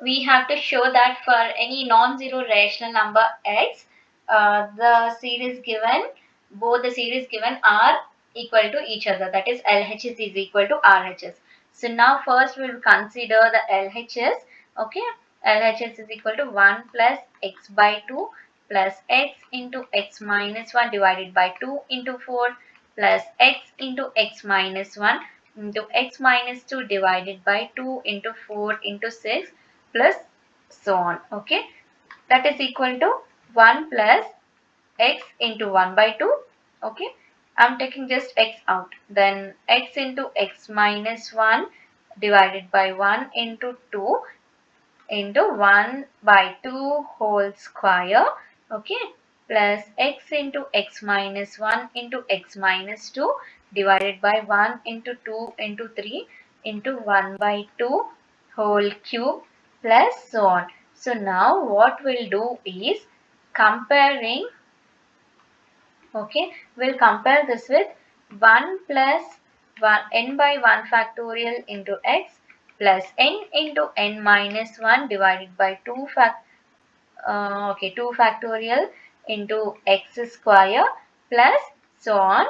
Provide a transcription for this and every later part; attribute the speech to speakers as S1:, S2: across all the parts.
S1: we have to show that for any non-zero rational number x, the series given, both the series given are equal to each other. That is LHS is equal to RHS. So now first we will consider the LHS. Okay, LHS is equal to 1 plus x by 2 plus x into x minus 1 divided by 2 into 4 plus x into x minus 1 into x minus 2 divided by 2 into 4 into 6 plus so on. Okay, that is equal to 1 plus x into 1 by 2. Okay, I'm taking just x out, then x into x minus 1 divided by 1 into 2 into 1 by 2 whole square. Okay, plus x into x minus 1 into x minus 2 divided by 1 into 2 into 3 into 1 by 2 whole cube plus so on. So now what we'll do is comparing. Okay, we'll compare this with 1 plus 1 n by 1 factorial into x plus n into n minus 1 divided by 2 2 factorial into x square plus so on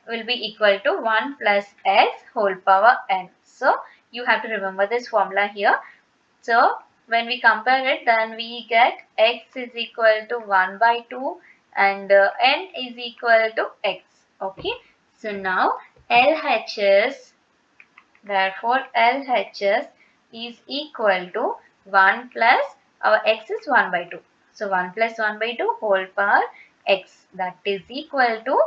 S1: will be equal to 1 plus x whole power n. So you have to remember this formula here. So when we compare it, then we get x is equal to 1 by 2 and n is equal to x. Okay, so now LHS, therefore LHS is equal to 1 plus our x is 1 by 2. So 1 plus 1 by 2 whole power x, that is equal to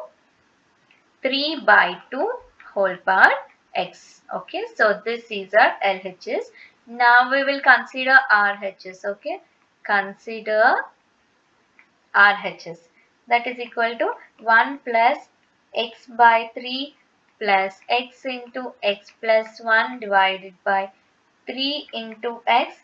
S1: 3 by 2 whole power x. Okay, so this is our LHS. Now we will consider RHS. Okay, consider RHS, that is equal to 1 plus x by 3 plus x into x plus 1 divided by 3 into x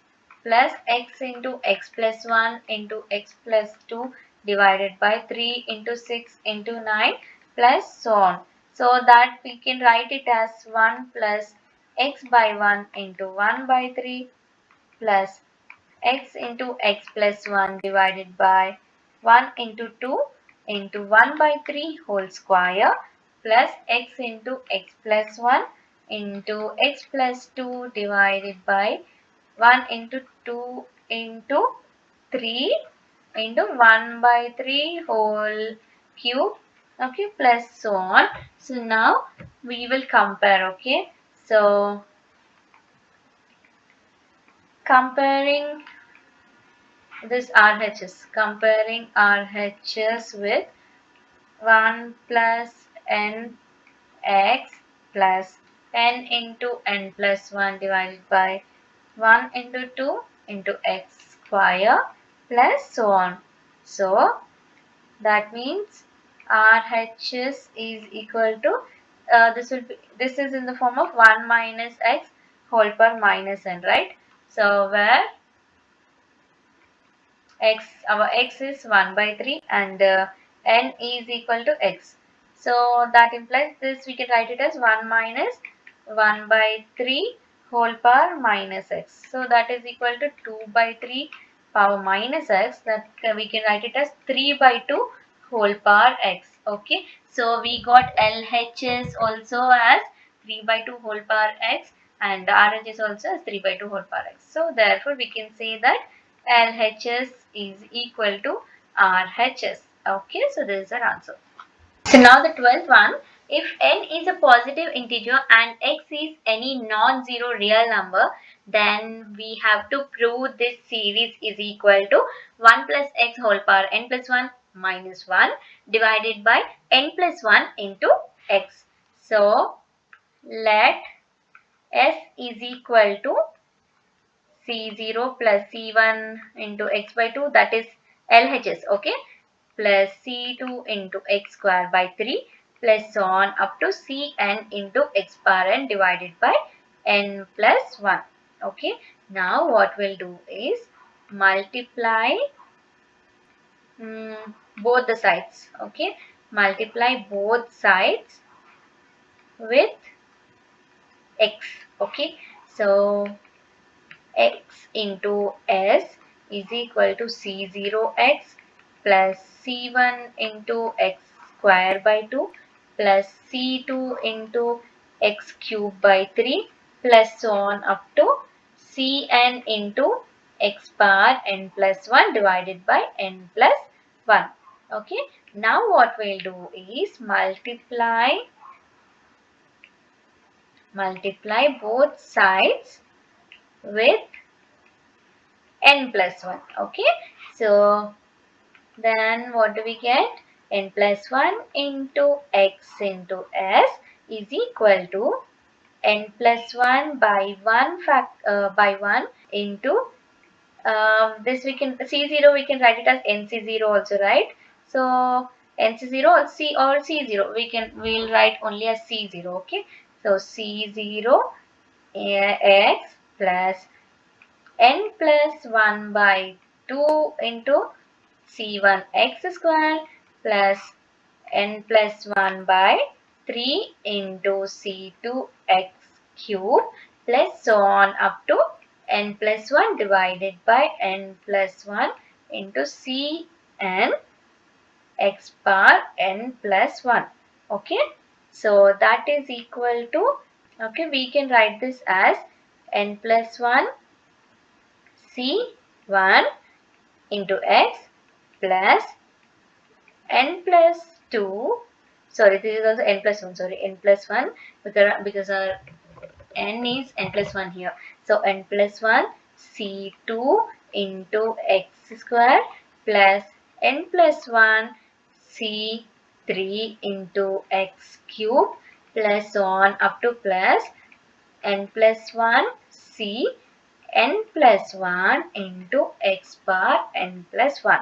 S1: plus x into x plus 1 into x plus 2 divided by 3 into 6 into 9 plus so on. So that we can write it as 1 plus x by 1 into 1 by 3 plus x into x plus 1 divided by 1 into 2 into 1 by 3 whole square plus x into x plus 1 into x plus 2 divided by 1 into 2 into 3 into 1 by 3 whole cube. Okay, plus so on. So now we will compare. Okay, so comparing this RHS, comparing RHS with 1 plus n x plus n into n plus 1 divided by 1 into 2 into x square plus so on. So that means RHS is equal to this is in the form of 1 minus x whole power minus n, right? So where our x is 1 by 3 and n is equal to x. So that implies this we can write it as 1 minus 1 by 3 whole power minus x. So that is equal to 2 by 3 power minus x, that we can write it as 3 by 2 whole power x. Okay, so we got LHS also as 3 by 2 whole power x and RHS also as 3 by 2 whole power x. So therefore we can say that LHS is equal to RHS. Okay, so this is our answer. So now the 12th one, if n is a positive integer and x is any non-zero real number, then we have to prove this series is equal to 1 plus x whole power n plus 1 minus 1 divided by n plus 1 into x. So let s is equal to C0 plus C1 into x by 2, that is LHS, okay, plus C2 into x square by 3 plus so on up to Cn into x power n divided by n plus 1. Okay, now what we'll do is multiply both the sides. Okay, multiply both sides with x. Okay, so x into s is equal to c0x plus c1 into x square by 2 plus c2 into x cube by 3 plus so on up to cn into x power n plus 1 divided by n plus 1. Okay, now what we'll do is multiply both sides with n plus 1. Okay, so then what do we get? N plus 1 into x into s is equal to n plus 1 by 1 into this we can C0 we can write it as NC0 also, right? So NC0 or C0 we'll write only as C0. Okay, so C0 x plus n plus 1 by 2 into C1 x square plus n plus 1 by 3 into C2 x cube plus so on up to n plus 1 divided by n plus 1 into Cn x power n plus 1. Okay, so that is equal to, okay, we can write this as n plus 1 C1 into x plus n plus 2, sorry, this is also n plus 1, sorry, n plus 1 because our n is n plus 1 here. So n plus 1 C2 into x square plus n plus 1 C3 into x cube plus so on up to plus n plus 1 C n plus 1 into x bar n plus 1.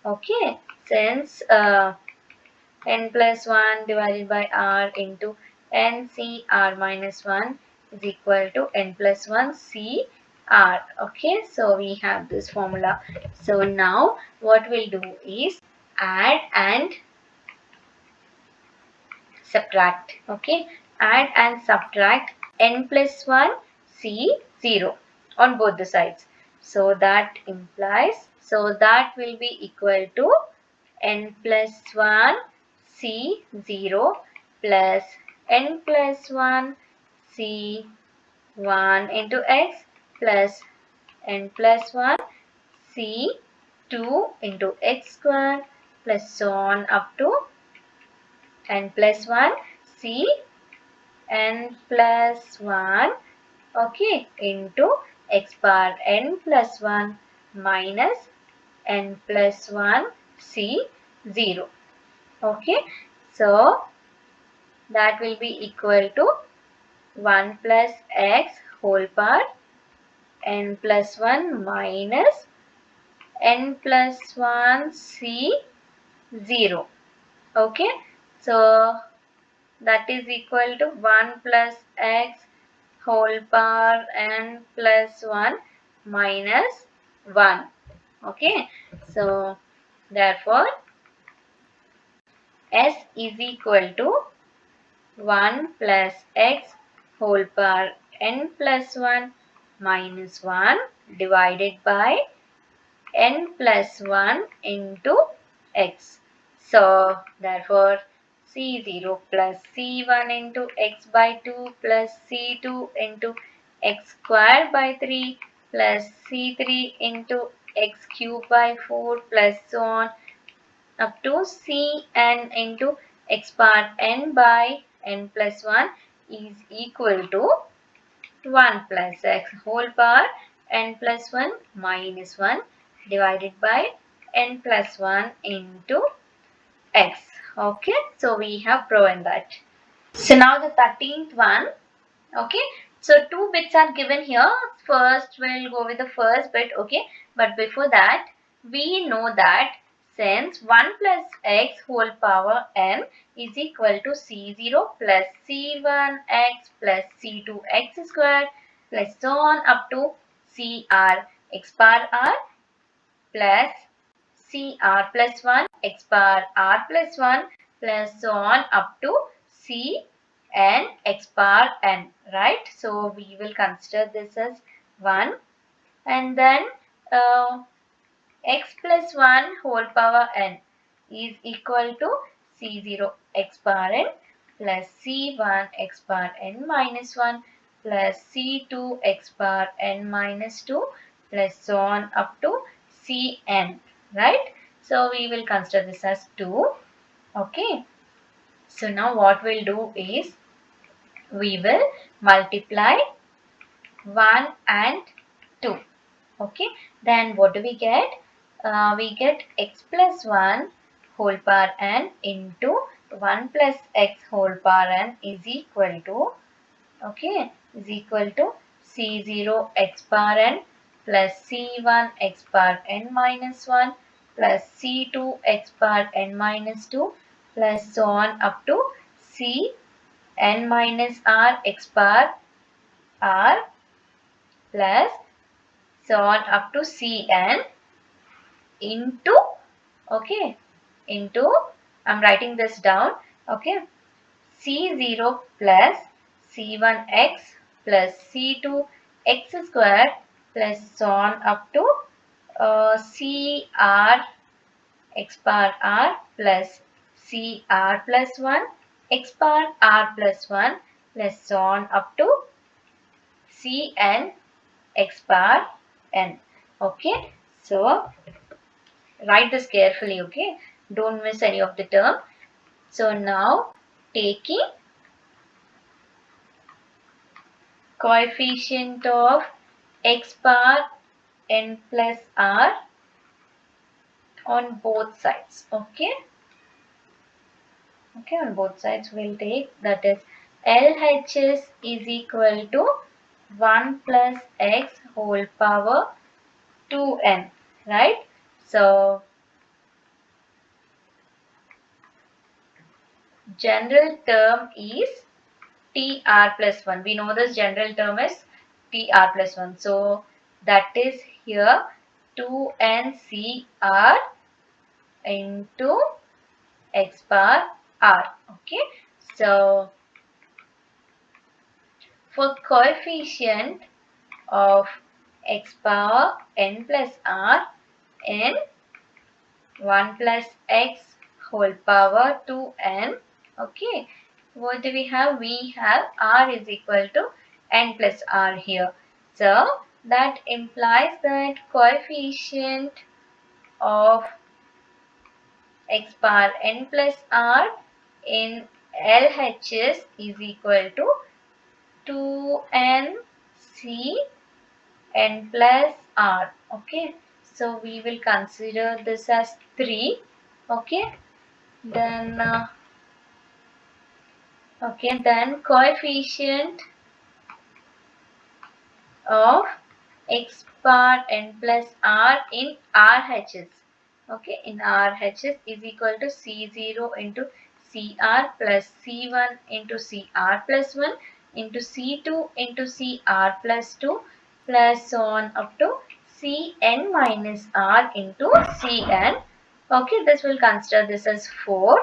S1: Okay, since n plus 1 divided by r into n c r minus 1 is equal to n plus 1 c r. Okay, so we have this formula. So now what we'll do is add and subtract. Okay, add and subtract n plus 1 c0 on both the sides. So that implies, so that will be equal to n plus 1 c0 plus n plus 1 c1 into x plus n plus 1 c2 into x square plus so on up to n plus 1 c n plus 1, okay, into x bar n plus 1 minus n plus 1 c0. Okay, so that will be equal to 1 plus x whole power n plus 1 minus n plus 1 c0. Okay, so that is equal to 1 plus x whole power n plus 1 minus 1. Okay, so therefore s is equal to 1 plus x whole power n plus 1 minus 1 divided by n plus 1 into x. So therefore C0 plus C1 into x by 2 plus C2 into x square by 3 plus C3 into x cube by 4 plus so on up to Cn into x power n by n plus 1 is equal to 1 plus x whole power n plus 1 minus 1 divided by n plus 1 into x. Okay, so we have proven that. So now the 13th one. Okay, so two bits are given here. First we'll go with the first bit. Okay, but before that we know that since 1 plus x whole power n is equal to c0 plus c1x plus c2x square plus so on up to cr x bar r plus cr plus 1 x bar r plus 1 plus so on up to c n x bar n, right? So we will consider this as 1 and then uh, x plus 1 whole power n is equal to c0 x bar n plus c1 x bar n minus 1 plus c2 x bar n minus 2 plus so on up to cn, right? So we will consider this as 2. Okay. So now what we'll do is we will multiply 1 and 2. Okay, then what do we get? We get x plus 1 whole power n into 1 plus x whole power n is equal to, okay, is equal to c0 x bar n plus c1 x bar n minus 1 plus c2 x bar n minus 2 plus so on up to c n minus r x bar r plus so on up to cn into, okay, into, I'm writing this down, okay, c0 plus c1x plus c2 x square plus so on up to cr x bar r plus cr plus 1 x bar r plus 1 plus so on up to cn x bar n. Okay, so write this carefully, okay? Don't miss any of the term. So now taking coefficient of x bar n plus r on both sides, okay? Okay, on both sides we'll take, that is LHS is equal to 1 plus x whole power 2n, right? So general term is TR plus 1. We know this general term is TR plus 1. So that is here 2NCR into x bar R. Okay. So for coefficient of x power n plus r in 1 plus x whole power 2n. Okay, what do we have? We have r is equal to n plus r here. So that implies that coefficient of x bar n plus r in LHS is equal to 2n c n plus r. Okay, so we will consider this as 3. Okay, then then coefficient of x bar n plus r in RHS. Okay, in RHS is equal to C0 into CR plus C1 into CR plus 1 into C2 into CR plus 2 plus so on up to Cn minus R into Cn. Okay, this will consider this as 4.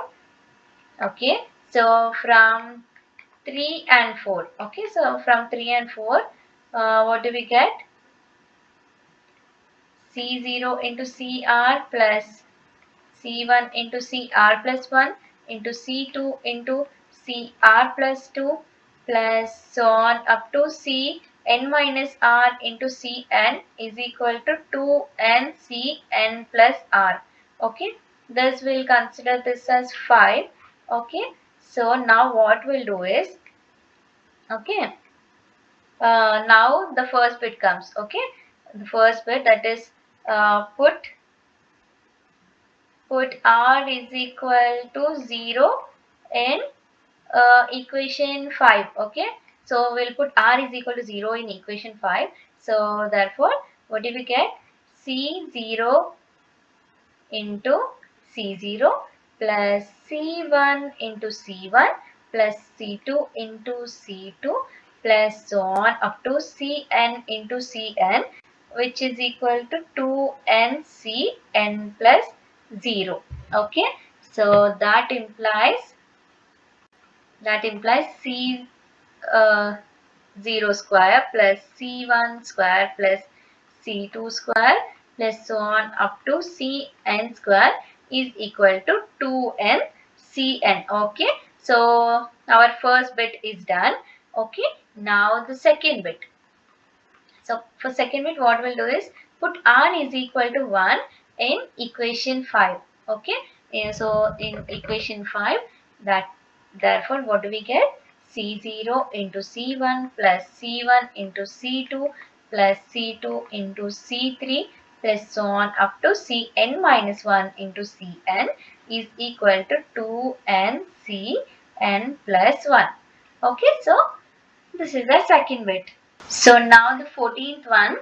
S1: Okay, so from 3 and 4. Okay, so from 3 and 4, what do we get? C0 into CR plus C1 into CR plus 1 into C2 into CR plus 2 plus so on up to Cn minus R into Cn is equal to 2n Cn plus R. Okay, this will consider this as 5. Okay, so now what we'll do is, okay, now the first bit comes. Okay, the first bit, that is put r is equal to 0 in equation 5. Okay, so we'll put r is equal to 0 in equation 5. So therefore what do we get? C0 into C0 plus C1 into C1 plus C2 into C2 plus so on up to Cn into Cn, which is equal to 2nCn plus 0. Okay, so that implies C 0 square plus C1 square plus C2 square plus so on up to Cn square is equal to 2n Cn. Okay, so our first bit is done. Okay, now the second bit. So for second bit, what we'll do is put r is equal to 1 in equation 5. Okay, so in equation 5, that therefore what do we get? C0 into C1 plus C1 into C2 plus C2 into C3 plus so on up to Cn minus 1 into Cn is equal to 2n Cn plus 1. Okay, so this is the second bit. So now the 14th one,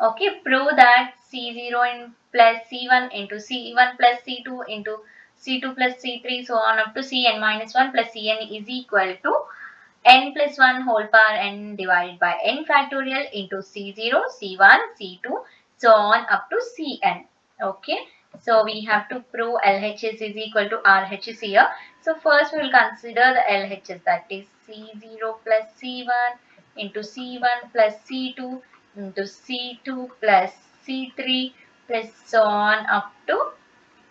S1: okay, prove that C0 in plus C1 into C1 plus C2 into C2 plus C3 so on up to Cn minus 1 plus Cn is equal to n plus 1 whole power n divided by n factorial into C0, C1, C2 so on up to Cn. Okay, so we have to prove LHS is equal to RHS here. So first we will consider the LHS, that is C0 plus C1 into C1 plus C2 into C2 plus C3 plus so on up to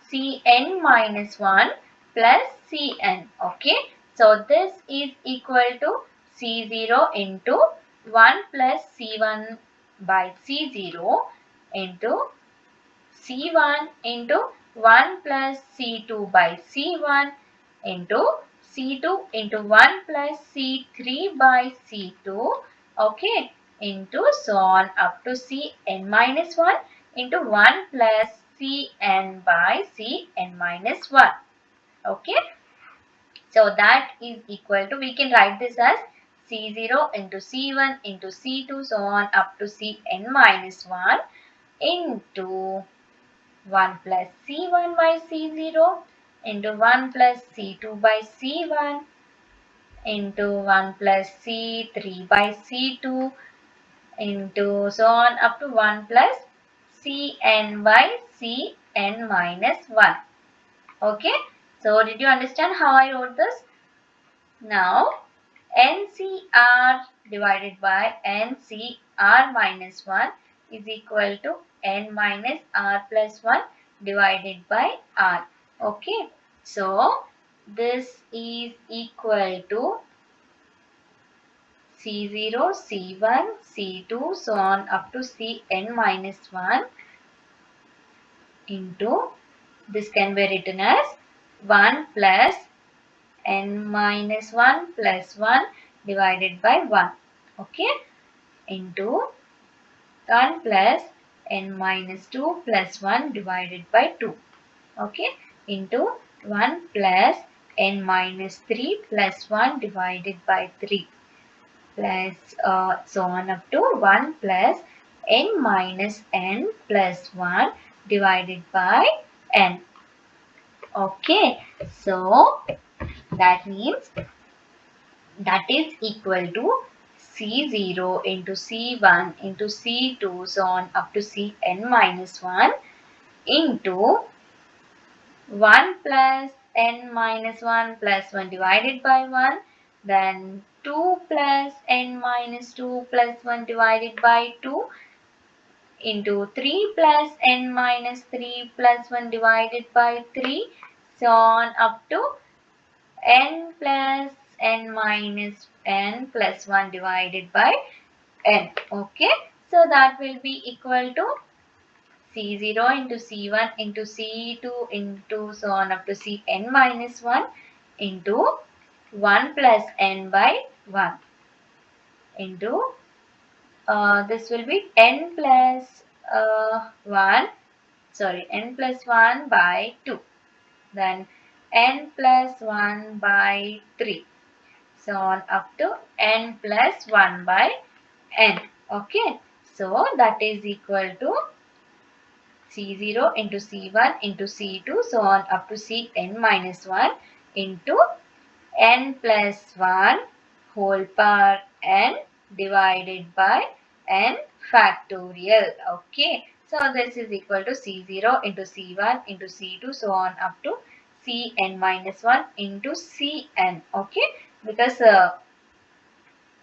S1: Cn minus 1 plus Cn. Okay, so this is equal to C0 into 1 plus C1 by C0 into C1 into 1 plus C2 by C1 into C2 into 1 plus C3 by C2, okay, into so on up to Cn minus 1 into 1 plus Cn by Cn minus 1. Okay, so that is equal to, we can write this as C0 into C1 into C2 so on up to Cn minus 1 into 1 plus C1 by C0 into 1 plus C2 by C1 into 1 plus C3 by C2 into so on up to 1 plus Cn by Cn minus 1. Okay, so did you understand how I wrote this? Now NCR divided by NCR minus 1 is equal to N minus R plus 1 divided by R. Okay, so this is equal to C0, C1, C2 so on up to Cn minus 1 into, this can be written as 1 plus n minus 1 plus 1 divided by 1, okay, into 1 plus n minus 2 plus 1 divided by 2, okay, into 1 plus n minus 3 plus 1 divided by 3 plus so on up to 1 plus n minus n plus 1 divided by n. Okay, so that means that is equal to C0 into C1 into C2 so on up to Cn minus 1 into 1 plus n minus 1 plus 1 divided by 1, then 2 plus n minus 2 plus 1 divided by 2 into 3 plus n minus 3 plus 1 divided by 3 so on up to n plus n minus n plus 1 divided by n. Okay, so that will be equal to C0 into C1 into C2 into so on up to Cn minus 1 into 1 plus n by 1 into this will be n plus 1, sorry, n plus 1 by 2, then n plus 1 by 3 so on up to n plus 1 by n. Okay, so that is equal to C0 into C1 into C2 so on up to Cn minus 1 into n plus 1 whole power n divided by n factorial. Okay, so this is equal to C0 into C1 into C2 so on up to Cn minus 1 into Cn. Okay, because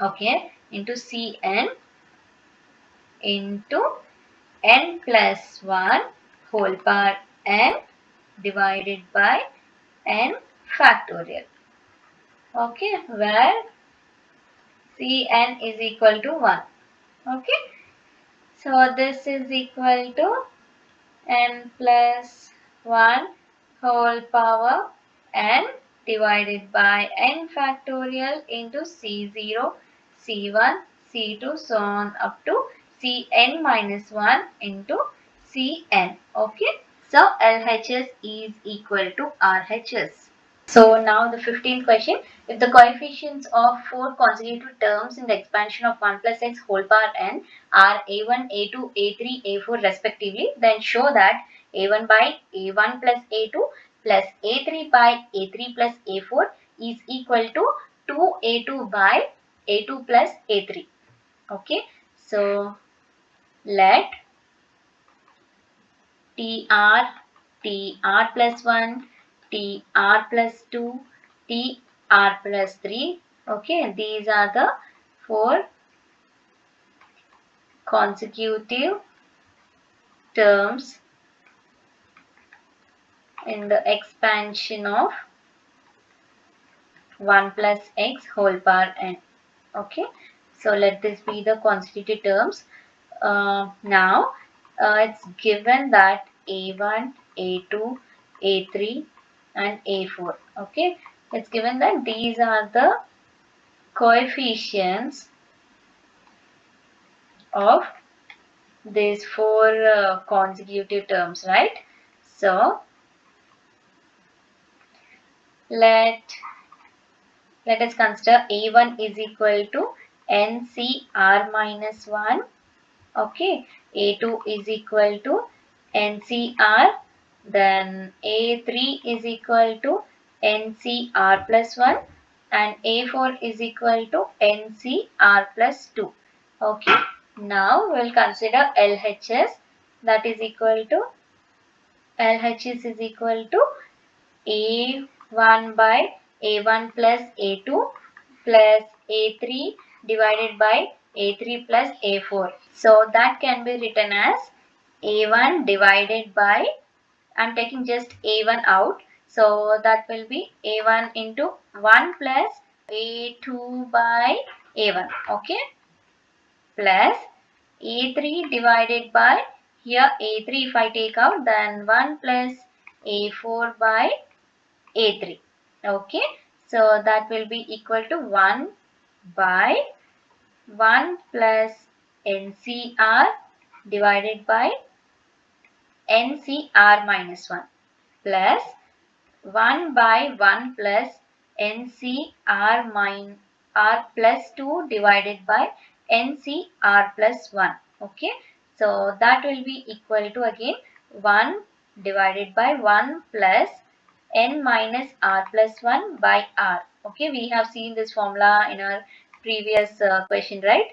S1: okay, into Cn into n plus 1 whole power n divided by n factorial. Okay, where Cn is equal to 1. Okay, so this is equal to n plus 1 whole power n divided by n factorial into C0, C1, C2, so on up to Cn minus 1 into Cn. Okay, so LHS is equal to RHS. So now the 15th question. If the coefficients of four consecutive terms in the expansion of 1 plus x whole power n are a1, a2, a3, a4 respectively, then show that a1 by a1 plus a2 plus a3 by a3 plus a4 is equal to 2a2 by a2 plus a3. Okay, so let TR, TR plus 1, TR plus 2, TR plus 3. Okay, these are the four consecutive terms in the expansion of 1 plus x whole power n. Okay, so let this be the consecutive terms. Now it's given that a1, a2, a3 and a4. Okay, it's given that these are the coefficients of these four consecutive terms, right? So let us consider a1 is equal to ncr minus 1. Okay, a2 is equal to ncr, then a3 is equal to ncr plus 1 and a4 is equal to ncr plus 2. Okay, now we'll consider LHS, that is equal to LHS is equal to a1 by a1 plus a2 plus a3 divided by a3 plus a4. So that can be written as a1 divided by, I'm taking just a1 out, so that will be a1 into 1 plus a2 by a1. Okay, plus a3 divided by, here a3 if I take out, then 1 plus a4 by a3. Okay, so that will be equal to 1 by 1 plus ncr divided by ncr minus 1 plus 1 by 1 plus ncr minus r plus 2 divided by ncr plus 1. Okay, so that will be equal to again 1 divided by 1 plus n minus r plus 1 by r. Okay, we have seen this formula in our previous question, right?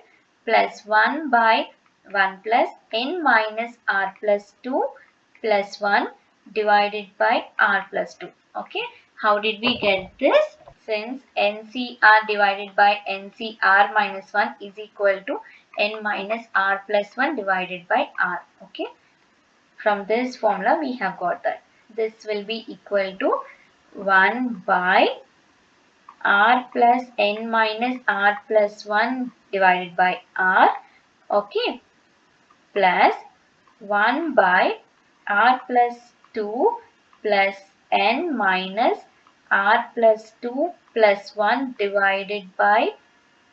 S1: Plus 1 by 1 plus n minus r plus 2 plus 1 divided by r plus 2. Okay, how did we get this? Since ncr divided by ncr minus 1 is equal to n minus r plus 1 divided by r. Okay, from this formula we have got that. This will be equal to 1 by r plus n minus r plus 1 divided by r. Okay, plus 1 by r plus 2 plus n minus r plus 2 plus 1 divided by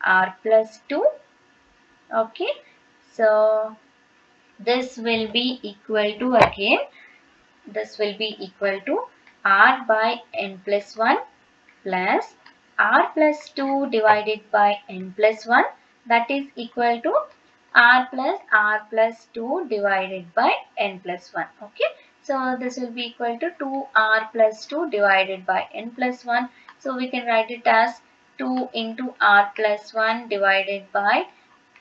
S1: r plus 2. Okay, so this will be equal to again, this will be equal to r by n plus 1 plus r plus 2 divided by n plus 1, that is equal to r plus 2 divided by n plus 1. Okay, so this will be equal to 2r plus 2 divided by n plus 1. So we can write it as 2 into r plus 1 divided by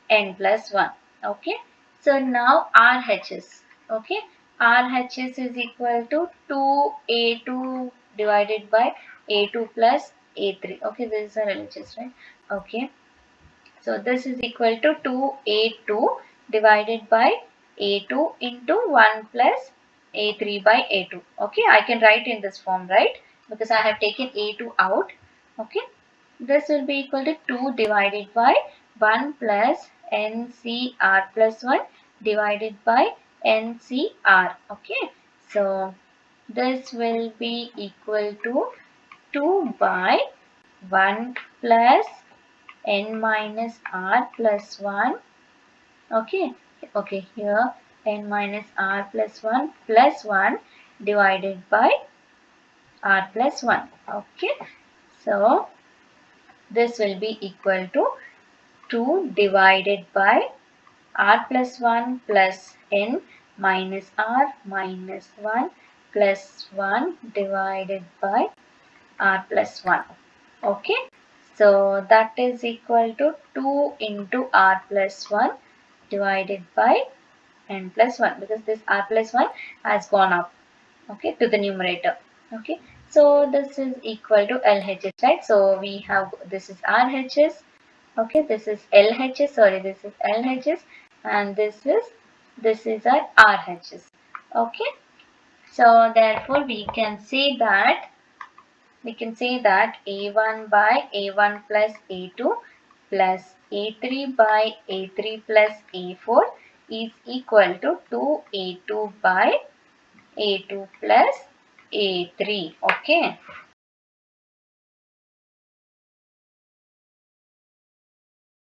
S1: n plus 1. Okay, so now RHS. Okay, RHS is equal to 2a2 divided by a2 plus a3. Okay, this is our LHS, right? Okay, so this is equal to 2a2 divided by A2 into 1 plus A3 by A2. Okay, I can write in this form, right? Because I have taken A2 out. Okay, this will be equal to 2 divided by 1 plus NCR plus 1 divided by NCR. Okay, so this will be equal to 2 by 1 plus n minus r plus 1. Okay, okay, here n minus r plus 1 divided by r plus 1. Okay, so this will be equal to 2 divided by r plus 1 plus n minus r minus 1 plus 1 divided by r plus 1. Okay, so that is equal to 2 into r plus 1 divided by n plus 1, because this r plus 1 has gone up, okay, to the numerator. Okay, so this is equal to LHS, right? So we have, this is RHS, okay, this is LHS, sorry, this is LHS, and this is our RHS. Okay, so therefore we can say that A1 by A1 plus A2 plus A3 by A3 plus A4 is equal to 2A2 by A2 plus A3. Okay.